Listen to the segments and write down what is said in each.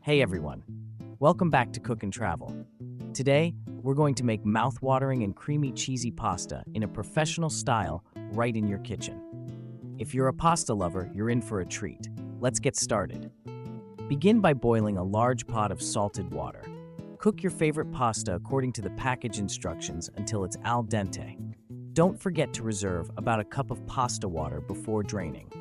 Hey everyone, welcome back to Cook and Travel. Today, we're going to make mouth-watering and creamy cheesy pasta in a professional style right in your kitchen. If you're a pasta lover, you're in for a treat. Let's get started. Begin by boiling a large pot of salted water. Cook your favorite pasta according to the package instructions until it's al dente. Don't forget to reserve about a cup of pasta water before draining.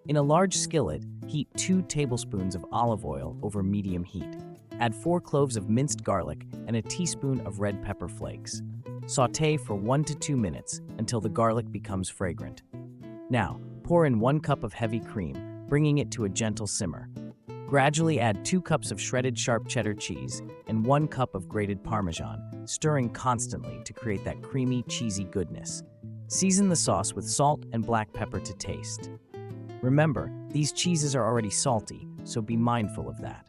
In a large skillet, heat 2 tablespoons of olive oil over medium heat. Add 4 cloves of minced garlic and a teaspoon of red pepper flakes. Sauté for 1 to 2 minutes until the garlic becomes fragrant. Now, pour in 1 cup of heavy cream, bringing it to a gentle simmer. Gradually add 2 cups of shredded sharp cheddar cheese and 1 cup of grated Parmesan, stirring constantly to create that creamy, cheesy goodness. Season the sauce with salt and black pepper to taste. Remember, these cheeses are already salty, so be mindful of that.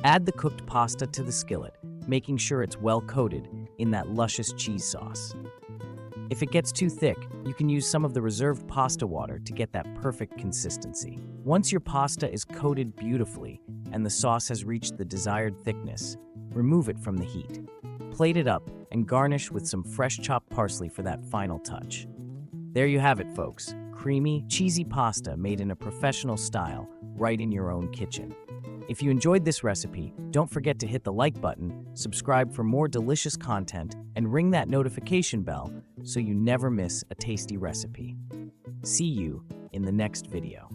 Add the cooked pasta to the skillet, making sure it's well coated in that luscious cheese sauce. If it gets too thick, you can use some of the reserved pasta water to get that perfect consistency. Once your pasta is coated beautifully and the sauce has reached the desired thickness, remove it from the heat. Plate it up and garnish with some fresh chopped parsley for that final touch. There you have it, folks. Creamy, cheesy pasta made in a professional style right in your own kitchen. If you enjoyed this recipe, don't forget to hit the like button, subscribe for more delicious content, and ring that notification bell so you never miss a tasty recipe. See you in the next video.